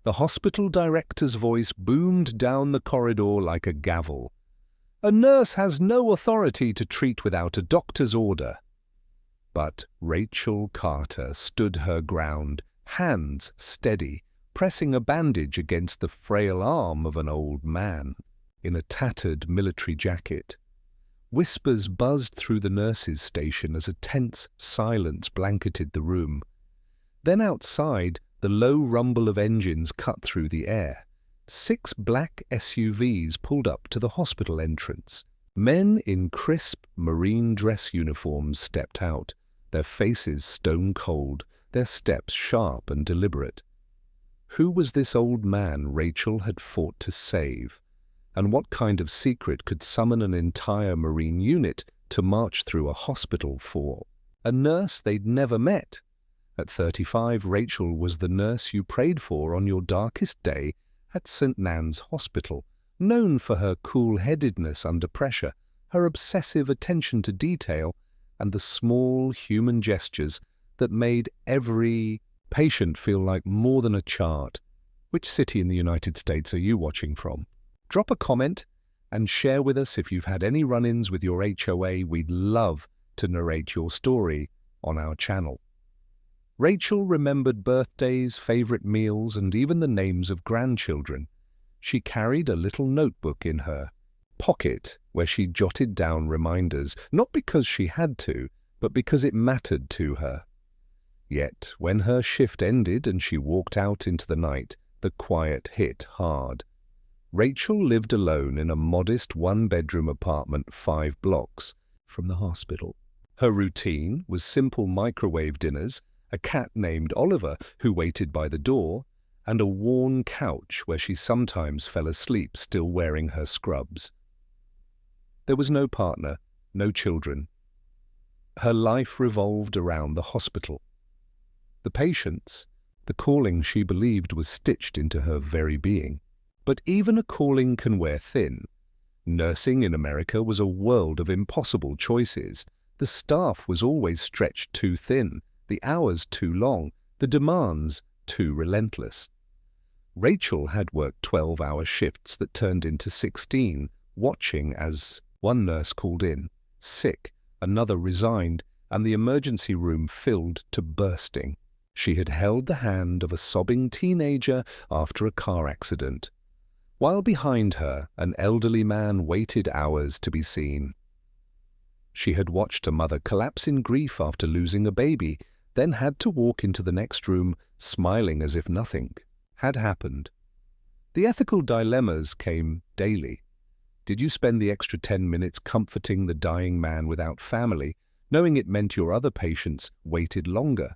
The hospital director's voice boomed down the corridor like a gavel. "A nurse has no authority to treat without a doctor's order." But Rachel Carter stood her ground, hands steady, pressing a bandage against the frail arm of an old man in a tattered military jacket. Whispers buzzed through the nurses' station as a tense silence blanketed the room. Then outside, the low rumble of engines cut through the air. 6 black SUVs pulled up to the hospital entrance. Men in crisp marine dress uniforms stepped out, their faces stone-cold, their steps sharp and deliberate. Who was this old man Rachel had fought to save? And what kind of secret could summon an entire Marine unit to march through a hospital for? A nurse they'd never met. At 35, Rachel was the nurse you prayed for on your darkest day at St. Nan's Hospital, known for her cool-headedness under pressure, her obsessive attention to detail, and the small human gestures that made every patient feel like more than a chart. Which city in the United States are you watching from? Drop a comment and share with us if you've had any run-ins with your HOA. We'd love to narrate your story on our channel. Rachel remembered birthdays, favorite meals, and even the names of grandchildren. She carried a little notebook in her pocket where she jotted down reminders, not because she had to, but because it mattered to her. Yet, when her shift ended and she walked out into the night, the quiet hit hard. Rachel lived alone in a modest one-bedroom apartment 5 blocks from the hospital. Her routine was simple microwave dinners, a cat named Oliver who waited by the door, and a worn couch where she sometimes fell asleep still wearing her scrubs. There was no partner, no children. Her life revolved around the hospital. The patients, the calling she believed was stitched into her very being. But even a calling can wear thin. Nursing in America was a world of impossible choices. The staff was always stretched too thin, the hours too long, the demands too relentless. Rachel had worked 12-hour shifts that turned into 16, watching as one nurse called in, sick, another resigned, and the emergency room filled to bursting. She had held the hand of a sobbing teenager after a car accident, while behind her an elderly man waited hours to be seen. She had watched a mother collapse in grief after losing a baby, then had to walk into the next room smiling as if nothing had happened. The ethical dilemmas came daily. Did you spend the extra 10 minutes comforting the dying man without family, knowing it meant your other patients waited longer?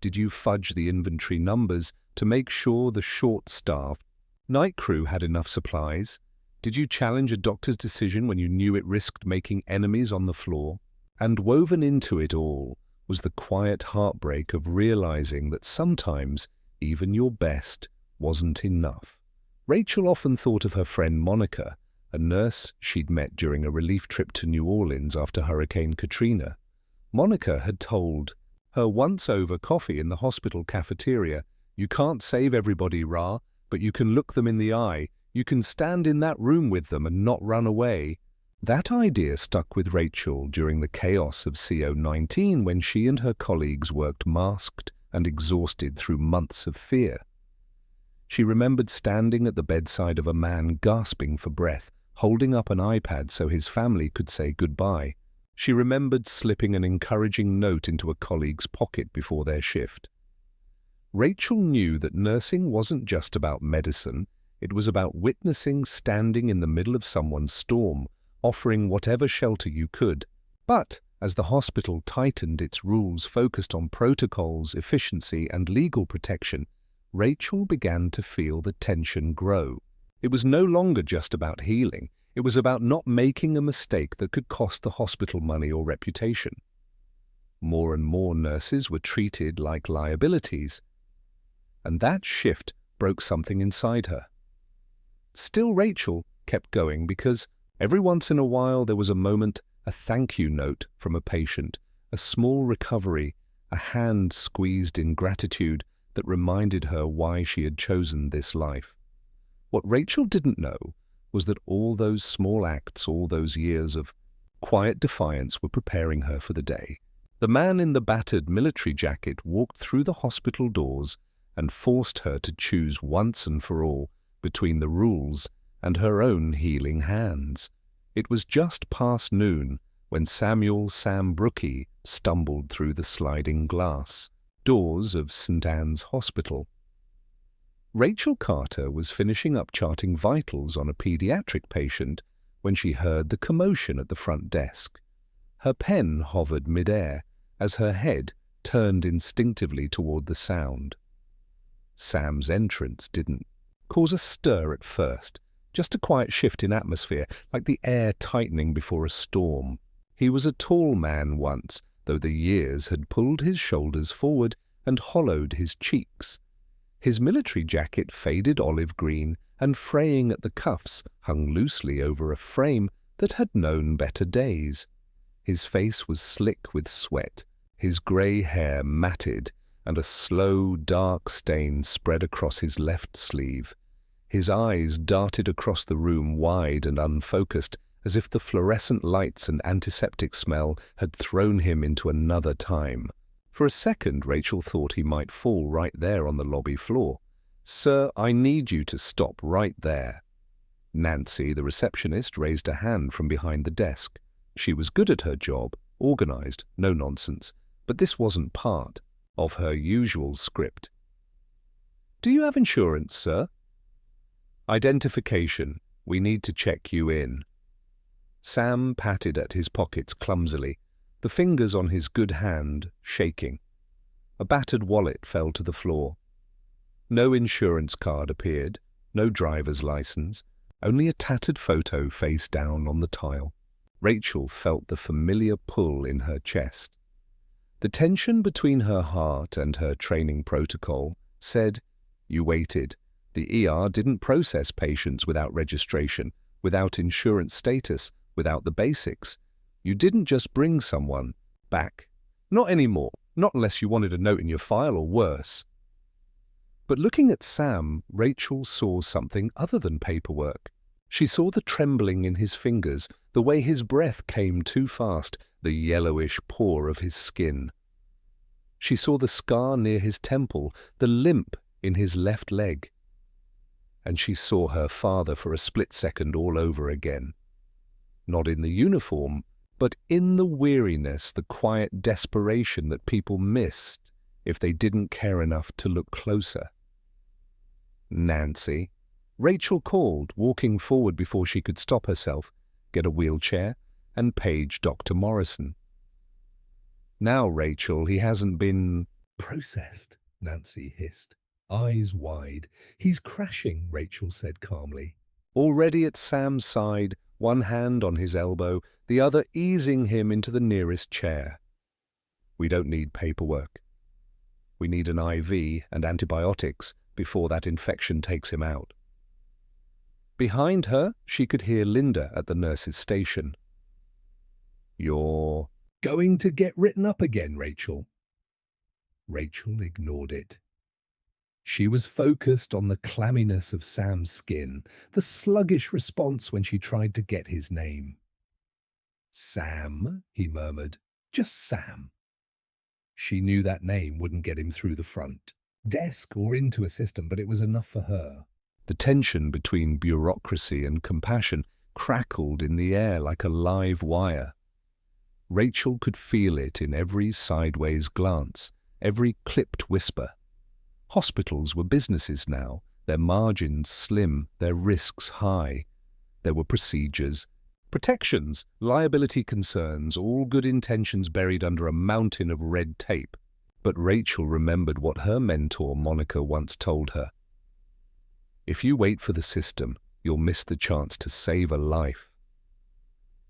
Did you fudge the inventory numbers to make sure the short-staffed night crew had enough supplies? Did you challenge a doctor's decision when you knew it risked making enemies on the floor? And woven into it all was the quiet heartbreak of realizing that sometimes even your best wasn't enough. Rachel often thought of her friend Monica, a nurse she'd met during a relief trip to New Orleans after Hurricane Katrina. Monica had told her once over coffee in the hospital cafeteria, "You can't save everybody, Ra, but you can look them in the eye. You can stand in that room with them and not run away." That idea stuck with Rachel during the chaos of CO-19 when she and her colleagues worked masked and exhausted through months of fear. She remembered standing at the bedside of a man gasping for breath, holding up an iPad so his family could say goodbye. She remembered slipping an encouraging note into a colleague's pocket before their shift. Rachel knew that nursing wasn't just about medicine, it was about witnessing standing in the middle of someone's storm, offering whatever shelter you could. But as the hospital tightened its rules focused on protocols, efficiency, and legal protection, Rachel began to feel the tension grow. It was no longer just about healing. It was about not making a mistake that could cost the hospital money or reputation. More and more nurses were treated like liabilities, and that shift broke something inside her. Still, Rachel kept going because every once in a while there was a moment, a thank you note from a patient, a small recovery, a hand squeezed in gratitude that reminded her why she had chosen this life. What Rachel didn't know was that all those small acts, all those years of quiet defiance were preparing her for the day. The man in the battered military jacket walked through the hospital doors and forced her to choose once and for all between the rules and her own healing hands. It was just past noon when Samuel Sam Brookie stumbled through the sliding glass doors of St. Anne's Hospital. Rachel Carter was finishing up charting vitals on a pediatric patient when she heard the commotion at the front desk. Her pen hovered mid-air as her head turned instinctively toward the sound. Sam's entrance didn't cause a stir at first, just a quiet shift in atmosphere, like the air tightening before a storm. He was a tall man once, though the years had pulled his shoulders forward and hollowed his cheeks. His military jacket faded olive green and fraying at the cuffs hung loosely over a frame that had known better days. His face was slick with sweat, his grey hair matted, and a slow, dark stain spread across his left sleeve. His eyes darted across the room wide and unfocused, as if the fluorescent lights and antiseptic smell had thrown him into another time. For a second, Rachel thought he might fall right there on the lobby floor. "Sir, I need you to stop right there." Nancy, the receptionist, raised a hand from behind the desk. She was good at her job, organized, no nonsense, but this wasn't part of her usual script. "Do you have insurance, sir?" "Identification. We need to check you in." Sam patted at his pockets clumsily, the fingers on his good hand shaking. A battered wallet fell to the floor. No insurance card appeared, no driver's license, only a tattered photo face down on the tile. Rachel felt the familiar pull in her chest. The tension between her heart and her training protocol said, "You waited. The ER didn't process patients without registration, without insurance status, without the basics. You didn't just bring someone back. Not anymore, not unless you wanted a note in your file or worse." But looking at Sam, Rachel saw something other than paperwork. She saw the trembling in his fingers, the way his breath came too fast, the yellowish pore of his skin. She saw the scar near his temple, the limp in his left leg. And she saw her father for a split second all over again. Not in the uniform, but in the weariness, the quiet desperation that people missed if they didn't care enough to look closer. "Nancy," Rachel called, walking forward before she could stop herself, get a wheelchair, and page Dr. Morrison. "Now, Rachel, he hasn't been processed," Nancy hissed, eyes wide. "He's crashing," Rachel said calmly. Already at Sam's side, one hand on his elbow, the other easing him into the nearest chair. "We don't need paperwork. We need an IV and antibiotics before that infection takes him out." Behind her, she could hear Linda at the nurse's station. "You're going to get written up again, Rachel." Rachel ignored it. She was focused on the clamminess of Sam's skin, the sluggish response when she tried to get his name. "Sam," he murmured, "just Sam." She knew that name wouldn't get him through the front desk or into a system, but it was enough for her. The tension between bureaucracy and compassion crackled in the air like a live wire. Rachel could feel it in every sideways glance, every clipped whisper. Hospitals were businesses now, their margins slim, their risks high. There were procedures, protections, liability concerns, all good intentions buried under a mountain of red tape. But Rachel remembered what her mentor Monica once told her. "If you wait for the system, you'll miss the chance to save a life."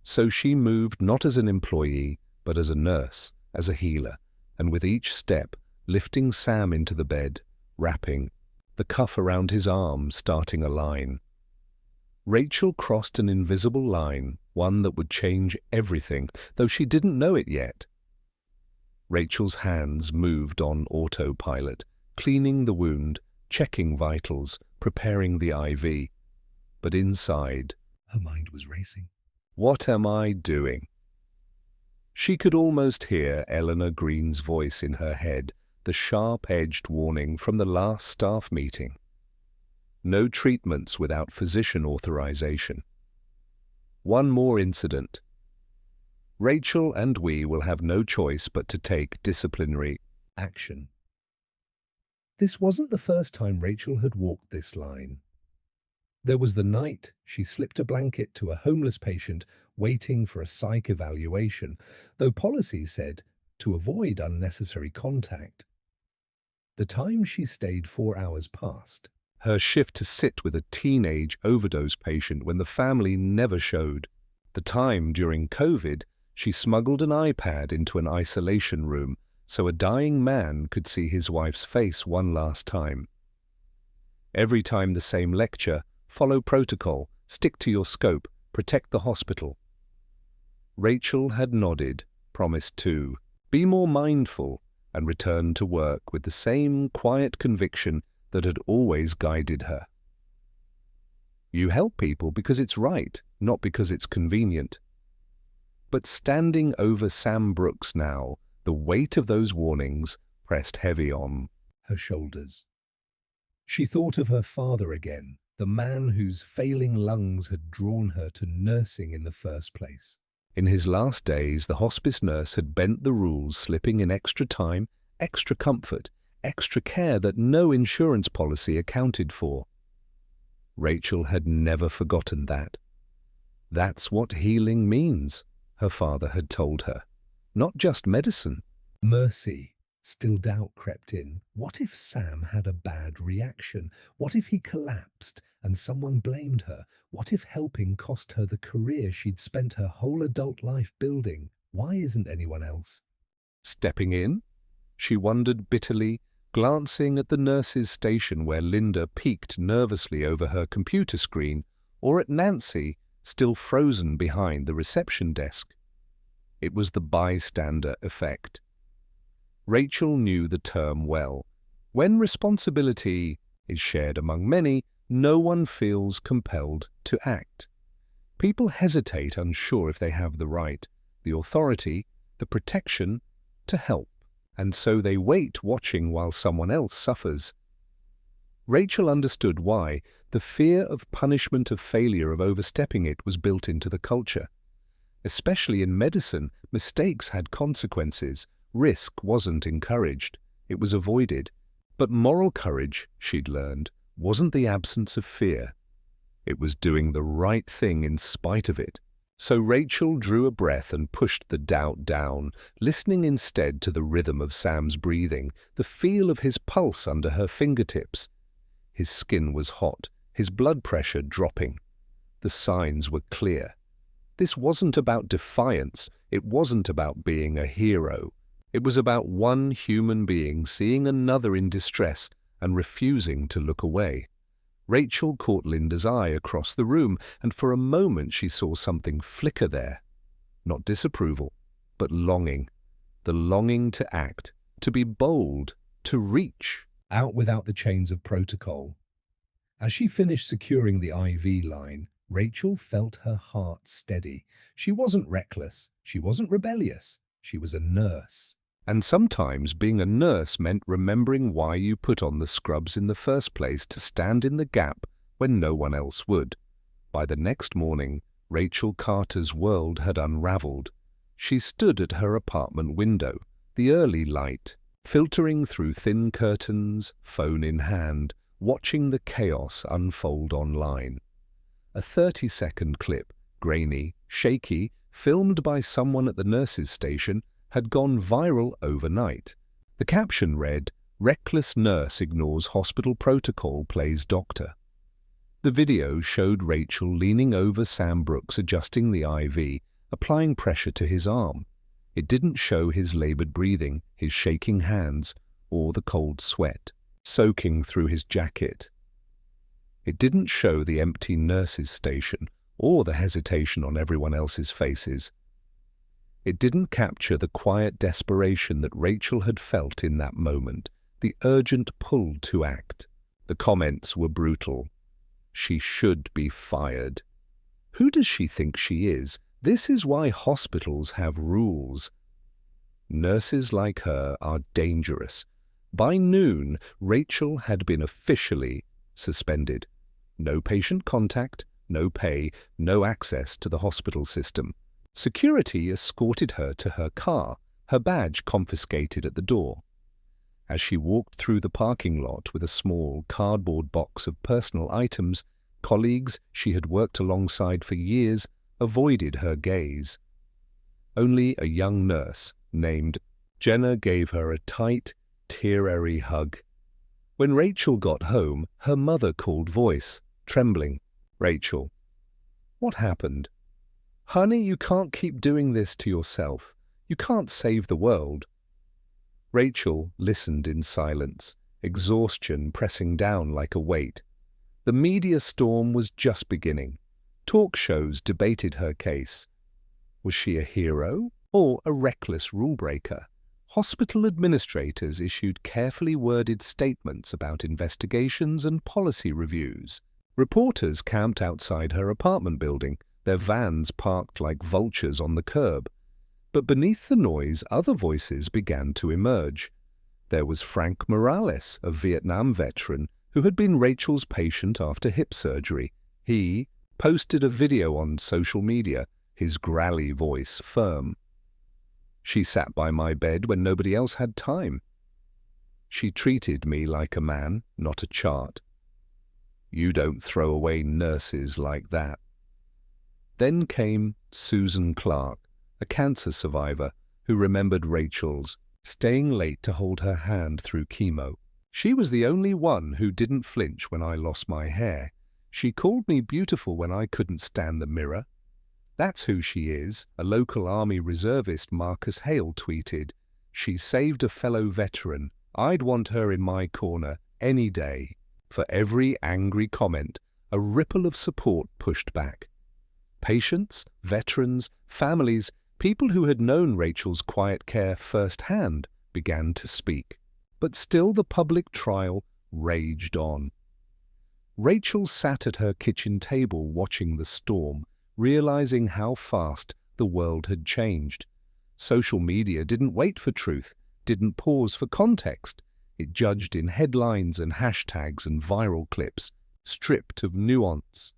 So she moved not as an employee, but as a nurse, as a healer, and with each step, lifting Sam into the bed, wrapping, the cuff around his arm starting a line. Rachel crossed an invisible line, one that would change everything, though she didn't know it yet. Rachel's hands moved on autopilot, cleaning the wound, checking vitals, preparing the IV. But inside, her mind was racing. what am I doing? She could almost hear Eleanor Green's voice in her head, the sharp-edged warning from the last staff meeting. No treatments without physician authorization. One more incident. Rachel and we will have no choice but to take disciplinary action. This wasn't the first time Rachel had walked this line. There was the night she slipped a blanket to a homeless patient waiting for a psych evaluation, though policy said to avoid unnecessary contact. The time she stayed 4 hours past. Her shift to sit with a teenage overdose patient when the family never showed. The time during COVID she smuggled an iPad into an isolation room so a dying man could see his wife's face one last time. Every time the same lecture: follow protocol, stick to your scope, protect the hospital. Rachel had nodded, promised to be more mindful, and returned to work with the same quiet conviction that had always guided her. You help people because it's right, not because it's convenient. But standing over Sam Brooks now, the weight of those warnings pressed heavy on her shoulders. She thought of her father again, the man whose failing lungs had drawn her to nursing in the first place. In his last days, the hospice nurse had bent the rules, slipping in extra time, extra comfort, extra care that no insurance policy accounted for. Rachel had never forgotten that. That's what healing means, her father had told her. Not just medicine. Mercy. Still doubt crept in. What if Sam had a bad reaction? What if he collapsed and someone blamed her? What if helping cost her the career she'd spent her whole adult life building? Why isn't anyone else stepping in? She wondered bitterly, glancing at the nurse's station where Linda peeked nervously over her computer screen, or at Nancy, still frozen behind the reception desk. It was the bystander effect. Rachel knew the term well. When responsibility is shared among many, no one feels compelled to act. People hesitate, unsure if they have the right, the authority, the protection to help, and so they wait watching while someone else suffers. Rachel understood why. The fear of punishment, of failure, of overstepping it was built into the culture. Especially in medicine, mistakes had consequences. Risk wasn't encouraged, it was avoided. But moral courage, she'd learned, wasn't the absence of fear. It was doing the right thing in spite of it. So Rachel drew a breath and pushed the doubt down, listening instead to the rhythm of Sam's breathing, the feel of his pulse under her fingertips. His skin was hot, his blood pressure dropping. The signs were clear. This wasn't about defiance, it wasn't about being a hero. It was about one human being seeing another in distress and refusing to look away. Rachel caught Linda's eye across the room, and for a moment she saw something flicker there. Not disapproval, but longing. The longing to act, to be bold, to reach out without the chains of protocol. As she finished securing the IV line, Rachel felt her heart steady. She wasn't reckless. She wasn't rebellious. She was a nurse. And sometimes being a nurse meant remembering why you put on the scrubs in the first place, to stand in the gap when no one else would. By the next morning, Rachel Carter's world had unraveled. She stood at her apartment window, the early light, filtering through thin curtains, phone in hand, watching the chaos unfold online. A 30-second clip, grainy, shaky, filmed by someone at the nurse's station, had gone viral overnight. The caption read, "Reckless nurse ignores hospital protocol, plays doctor." The video showed Rachel leaning over Sam Brooks, adjusting the IV, applying pressure to his arm. It didn't show his labored breathing, his shaking hands, or the cold sweat soaking through his jacket. It didn't show the empty nurse's station or the hesitation on everyone else's faces. It didn't capture the quiet desperation that Rachel had felt in that moment, the urgent pull to act. The comments were brutal. She should be fired. Who does she think she is? This is why hospitals have rules. Nurses like her are dangerous. By noon, Rachel had been officially suspended. No patient contact, no pay, no access to the hospital system. Security escorted her to her car, her badge confiscated at the door. As she walked through the parking lot with a small cardboard box of personal items, colleagues she had worked alongside for years avoided her gaze. Only a young nurse named Jenna gave her a tight, teary hug. When Rachel got home, her mother called voice, trembling. "Rachel, what happened? Honey, you can't keep doing this to yourself. You can't save the world." Rachel listened in silence, exhaustion pressing down like a weight. The media storm was just beginning. Talk shows debated her case. Was she a hero or a reckless rule-breaker? Hospital administrators issued carefully worded statements about investigations and policy reviews. Reporters camped outside her apartment building, their vans parked like vultures on the curb. But beneath the noise, other voices began to emerge. There was Frank Morales, a Vietnam veteran who had been Rachel's patient after hip surgery. He posted a video on social media, his growly voice firm. "She sat by my bed when nobody else had time. She treated me like a man, not a chart. You don't throw away nurses like that." Then came Susan Clark, a cancer survivor who remembered Rachel's, staying late to hold her hand through chemo. "She was the only one who didn't flinch when I lost my hair. She called me beautiful when I couldn't stand the mirror." That's who she is, a local Army reservist Marcus Hale tweeted. "She saved a fellow veteran. I'd want her in my corner any day." For every angry comment, a ripple of support pushed back. Patients, veterans, families, people who had known Rachel's quiet care firsthand began to speak. But still the public trial raged on. Rachel sat at her kitchen table watching the storm, realizing how fast the world had changed. Social media didn't wait for truth, didn't pause for context. It judged in headlines and hashtags and viral clips, stripped of nuance.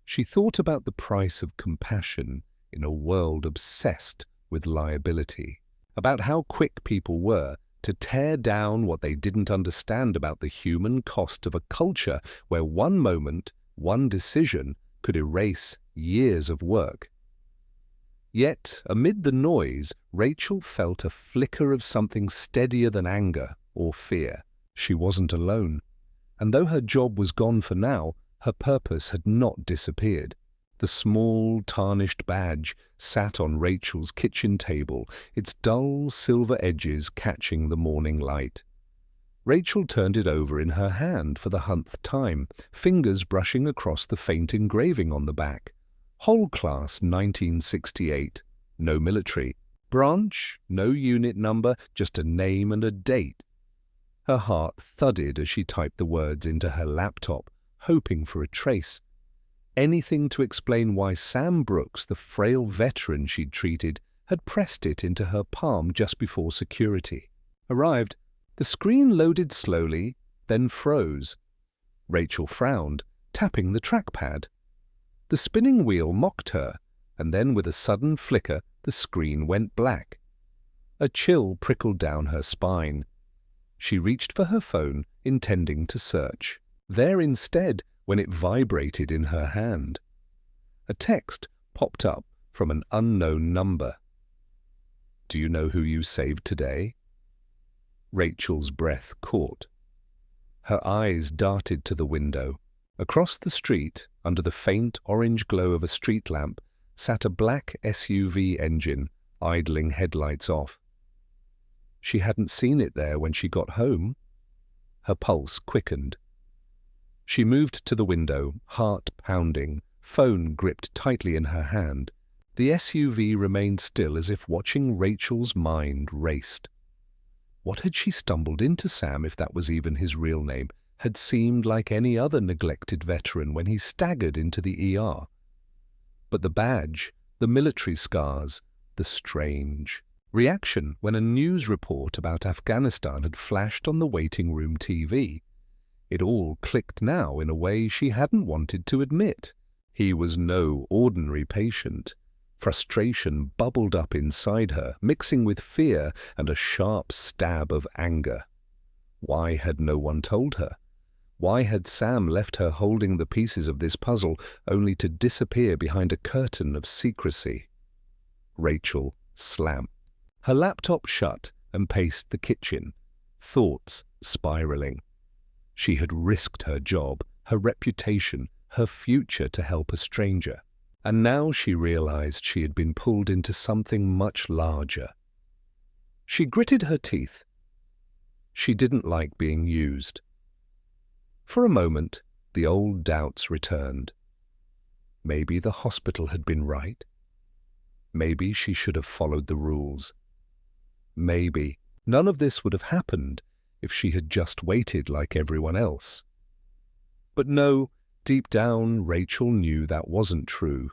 She thought about the price of compassion in a world obsessed with liability, about how quick people were to tear down what they didn't understand about the human cost of a culture where one moment, one decision could erase years of work. Yet, amid the noise, Rachel felt a flicker of something steadier than anger or fear. She wasn't alone, and though her job was gone for now, her purpose had not disappeared. The small, tarnished badge sat on Rachel's kitchen table, its dull silver edges catching the morning light. Rachel turned it over in her hand for the 100th time, fingers brushing across the faint engraving on the back. Whole Class 1968. No military. Branch, no unit number, just a name and a date. Her heart thudded as she typed the words into her laptop, hoping for a trace. Anything to explain why Sam Brooks, the frail veteran she'd treated, had pressed it into her palm just before security arrived. The screen loaded slowly, then froze. Rachel frowned, tapping the trackpad. The spinning wheel mocked her, and then with a sudden flicker, the screen went black. A chill prickled down her spine. She reached for her phone, intending to search. There instead, when it vibrated in her hand, a text popped up from an unknown number. "Do you know who you saved today?" Rachel's breath caught. Her eyes darted to the window. Across the street, under the faint orange glow of a street lamp, sat a black SUV engine, idling headlights off. She hadn't seen it there when she got home. Her pulse quickened. She moved to the window, heart pounding, phone gripped tightly in her hand. The SUV remained still as if watching Rachel's mind raced. What had she stumbled into? Sam, if that was even his real name, had seemed like any other neglected veteran when he staggered into the ER. But the badge, the military scars, the strange reaction when a news report about Afghanistan had flashed on the waiting room TV. It all clicked now in a way she hadn't wanted to admit. He was no ordinary patient. Frustration bubbled up inside her, mixing with fear and a sharp stab of anger. Why had no one told her? Why had Sam left her holding the pieces of this puzzle only to disappear behind a curtain of secrecy? Rachel slammed her laptop shut and paced the kitchen, thoughts spiraling. She had risked her job, her reputation, her future to help a stranger. And now she realized she had been pulled into something much larger. She gritted her teeth. She didn't like being used. For a moment, the old doubts returned. Maybe the hospital had been right. Maybe she should have followed the rules. Maybe none of this would have happened if she had just waited like everyone else. But no, deep down, Rachel knew that wasn't true.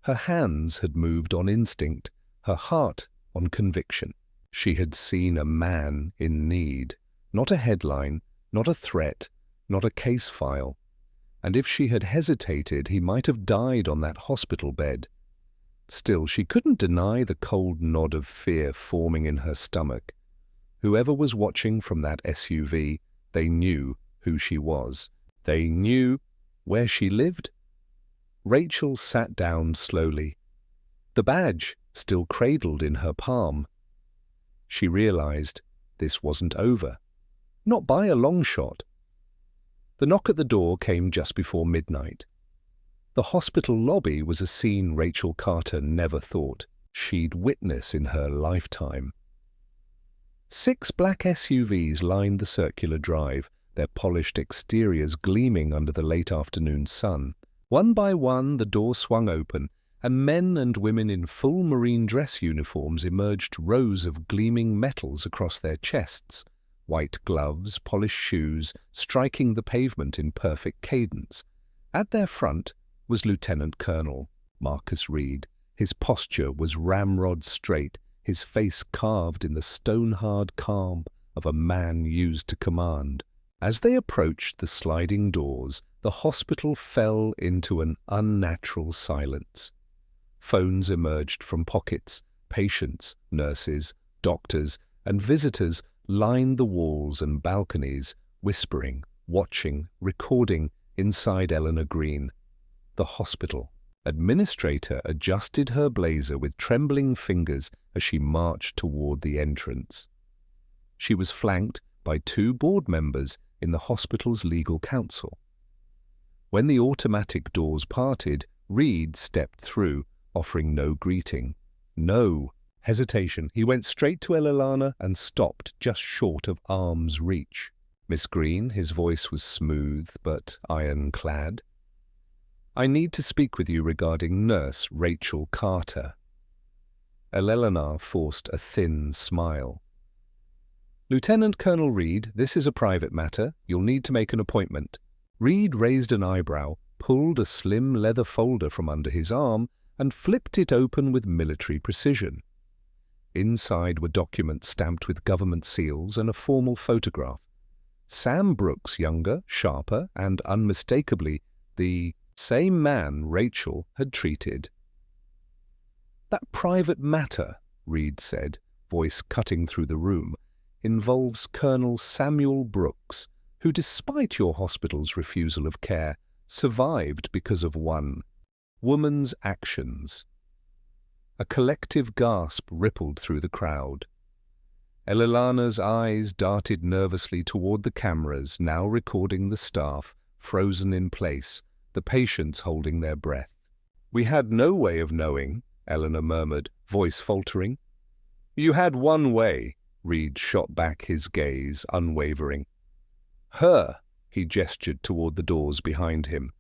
Her hands had moved on instinct, her heart on conviction. She had seen a man in need, not a headline, not a threat, not a case file. And if she had hesitated, he might have died on that hospital bed. Still, she couldn't deny the cold nod of fear forming in her stomach. Whoever was watching from that SUV, they knew who she was. They knew where she lived. Rachel sat down slowly, the badge still cradled in her palm. She realized this wasn't over, not by a long shot. The knock at the door came just before midnight. The hospital lobby was a scene Rachel Carter never thought she'd witness in her lifetime. 6 black SUVs lined the circular drive, their polished exteriors gleaming under the late afternoon sun. One by one, the door swung open, and men and women in full marine dress uniforms emerged, rows of gleaming metals across their chests, white gloves, polished shoes, striking the pavement in perfect cadence. At their front was Lieutenant Colonel Marcus Reed. His posture was ramrod straight, his face carved in the stone-hard calm of a man used to command. As they approached the sliding doors, the hospital fell into an unnatural silence. Phones emerged from pockets. Patients, nurses, doctors, and visitors lined the walls and balconies, whispering, watching, recording inside Eleanor Green. The hospital administrator adjusted her blazer with trembling fingers as she marched toward the entrance. She was flanked by 2 board members in the hospital's legal counsel. When the automatic doors parted, Reed stepped through, offering no greeting, no hesitation. He went straight to Elilana and stopped just short of arm's reach. Miss Green, his voice was smooth but ironclad. I need to speak with you regarding Nurse Rachel Carter. Elilana forced a thin smile. Lieutenant Colonel Reed, this is a private matter. You'll need to make an appointment. Reed raised an eyebrow, pulled a slim leather folder from under his arm, and flipped it open with military precision. Inside were documents stamped with government seals and a formal photograph. Sam Brooks, younger, sharper, and unmistakably the same man Rachel had treated. That private matter, Reed said, voice cutting through the room, involves Colonel Samuel Brooks, who, despite your hospital's refusal of care, survived because of one woman's actions. A collective gasp rippled through the crowd. Elilana's eyes darted nervously toward the cameras, now recording the staff, frozen in place, the patients holding their breath. We had no way of knowing, Eleanor murmured, voice faltering. You had one way, Reed shot back, his gaze unwavering. Her, he gestured toward the doors behind him.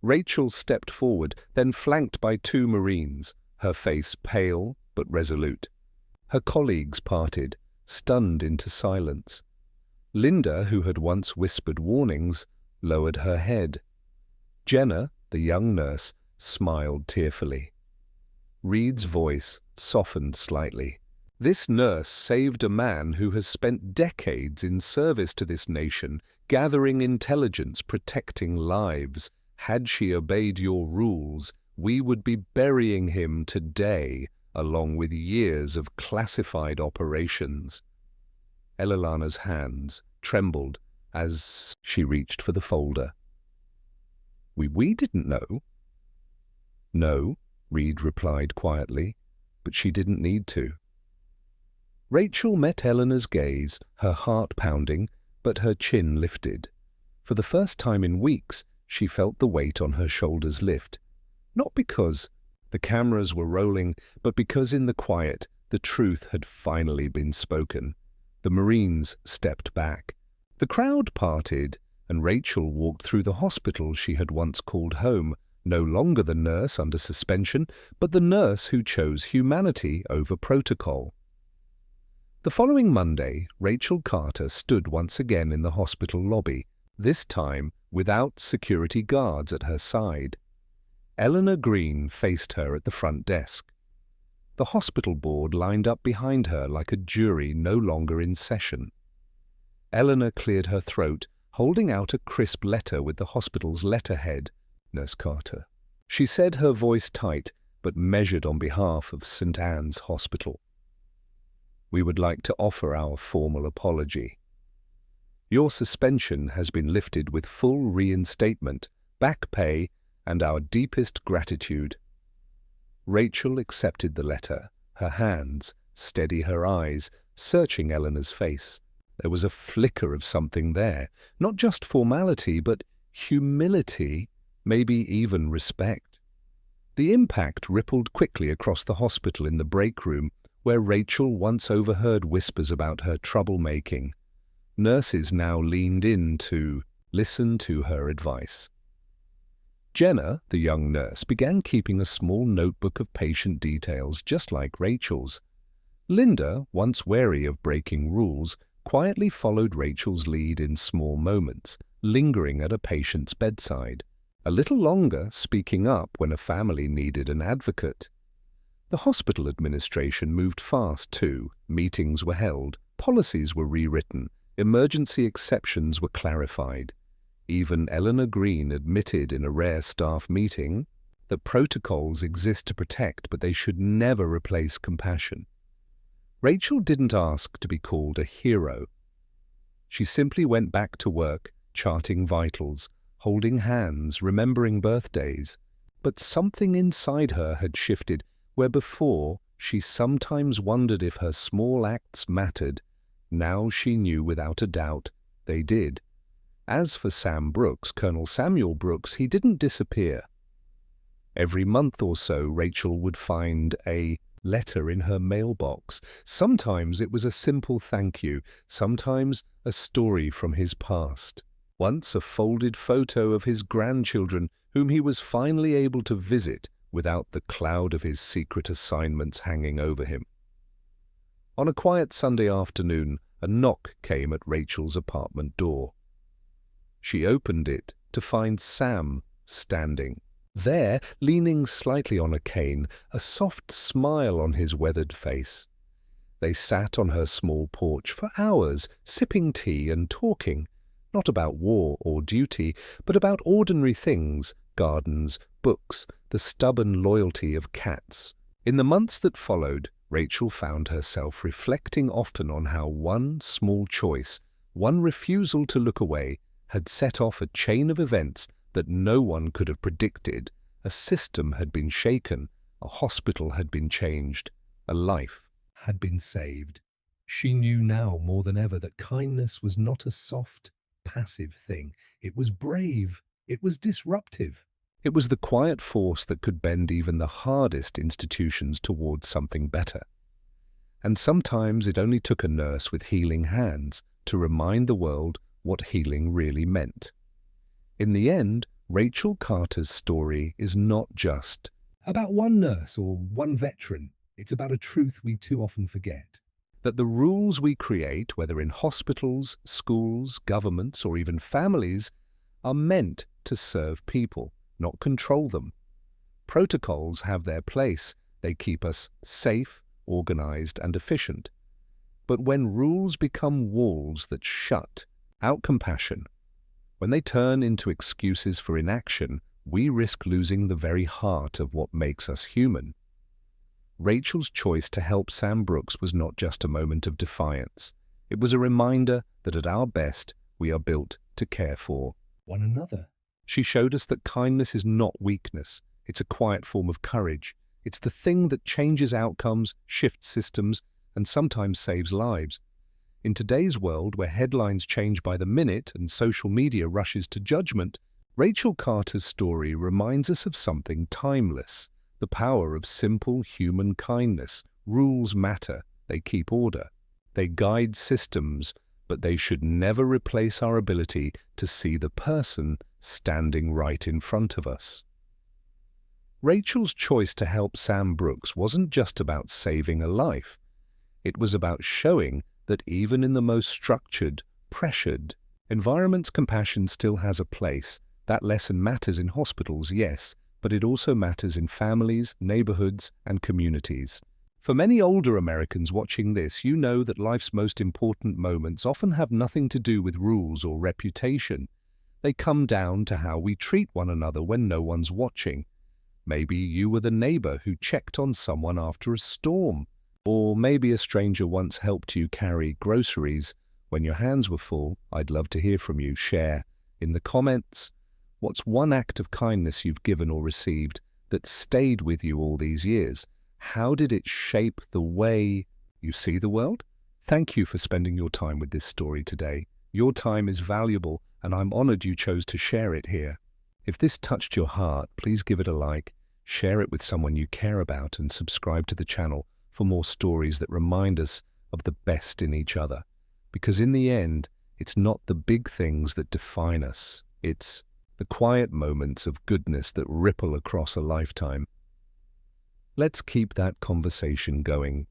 Rachel stepped forward, then flanked by 2 Marines, her face pale but resolute. Her colleagues parted, stunned into silence. Linda, who had once whispered warnings, lowered her head. Jenna, the young nurse, smiled tearfully. Reed's voice softened slightly. This nurse saved a man who has spent decades in service to this nation, gathering intelligence, protecting lives. Had she obeyed your rules, we would be burying him today, along with years of classified operations. Elilana's hands trembled as she reached for the folder. We didn't know. No, Reed replied quietly, but she didn't need to. Rachel met Eleanor's gaze, her heart pounding, but her chin lifted. For the first time in weeks, she felt the weight on her shoulders lift. Not because the cameras were rolling, but because in the quiet, the truth had finally been spoken. The Marines stepped back. The crowd parted, and Rachel walked through the hospital she had once called home, no longer the nurse under suspension, but the nurse who chose humanity over protocol. The following Monday, Rachel Carter stood once again in the hospital lobby, this time without security guards at her side. Eleanor Green faced her at the front desk. The hospital board lined up behind her like a jury no longer in session. Eleanor cleared her throat, holding out a crisp letter with the hospital's letterhead, Nurse Carter. She said, her voice tight, but measured on behalf of St. Anne's Hospital. We would like to offer our formal apology. Your suspension has been lifted with full reinstatement, back pay, and our deepest gratitude. Rachel accepted the letter, her hands steady, her eyes searching Eleanor's face. There was a flicker of something there, not just formality, but humility, maybe even respect. The impact rippled quickly across the hospital in the break room, where Rachel once overheard whispers about her troublemaking. Nurses now leaned in to listen to her advice. Jenna, the young nurse, began keeping a small notebook of patient details just like Rachel's. Linda, once wary of breaking rules, quietly followed Rachel's lead in small moments, lingering at a patient's bedside, a little longer speaking up when a family needed an advocate. The hospital administration moved fast too. Meetings were held, policies were rewritten, emergency exceptions were clarified. Even Eleanor Green admitted in a rare staff meeting that protocols exist to protect, but they should never replace compassion. Rachel didn't ask to be called a hero. She simply went back to work, charting vitals, holding hands, remembering birthdays. But something inside her had shifted, where before she sometimes wondered if her small acts mattered. Now she knew without a doubt they did. As for Sam Brooks, Colonel Samuel Brooks, he didn't disappear. Every month or so, Rachel would find a letter in her mailbox. Sometimes it was a simple thank you, sometimes a story from his past. Once a folded photo of his grandchildren, whom he was finally able to visit without the cloud of his secret assignments hanging over him. On a quiet Sunday afternoon, a knock came at Rachel's apartment door. She opened it to find Sam standing. There, leaning slightly on a cane, a soft smile on his weathered face. They sat on her small porch for hours, sipping tea and talking, not about war or duty, but about ordinary things, gardens, books, the stubborn loyalty of cats. In the months that followed, Rachel found herself reflecting often on how one small choice, one refusal to look away, had set off a chain of events that no one could have predicted. A system had been shaken, a hospital had been changed, a life had been saved. She knew now more than ever that kindness was not a soft, passive thing. It was brave. It was disruptive. It was the quiet force that could bend even the hardest institutions towards something better. And sometimes it only took a nurse with healing hands to remind the world what healing really meant. In the end, Rachel Carter's story is not just about one nurse or one veteran. It's about a truth we too often forget. that the rules we create, whether in hospitals, schools, governments, or even families, are meant to serve people, not control them. Protocols have their place. They keep us safe, organized, and efficient. But when rules become walls that shut out compassion, when they turn into excuses for inaction, we risk losing the very heart of what makes us human. Rachel's choice to help Sam Brooks was not just a moment of defiance. It was a reminder that at our best, we are built to care for one another. She showed us that kindness is not weakness. It's a quiet form of courage. It's the thing that changes outcomes, shifts systems, and sometimes saves lives. In today's world, where headlines change by the minute and social media rushes to judgment, Rachel Carter's story reminds us of something timeless: the power of simple human kindness. Rules matter. They keep order. They guide systems, but they should never replace our ability to see the person standing right in front of us. Rachel's choice to help Sam Brooks wasn't just about saving a life. It was about showing that even in the most structured, pressured environments, compassion still has a place. That lesson matters in hospitals, yes, but it also matters in families, neighborhoods, and communities. For many older Americans watching this, you know that life's most important moments often have nothing to do with rules or reputation. They come down to how we treat one another when no one's watching. Maybe you were the neighbor who checked on someone after a storm. Or maybe a stranger once helped you carry groceries when your hands were full. I'd love to hear from you. Share in the comments. What's one act of kindness you've given or received that stayed with you all these years? How did it shape the way you see the world? Thank you for spending your time with this story today. Your time is valuable, and I'm honored you chose to share it here. If this touched your heart, please give it a like, share it with someone you care about, and subscribe to the channel for more stories that remind us of the best in each other. Because in the end, it's not the big things that define us. It's the quiet moments of goodness that ripple across a lifetime. Let's keep that conversation going.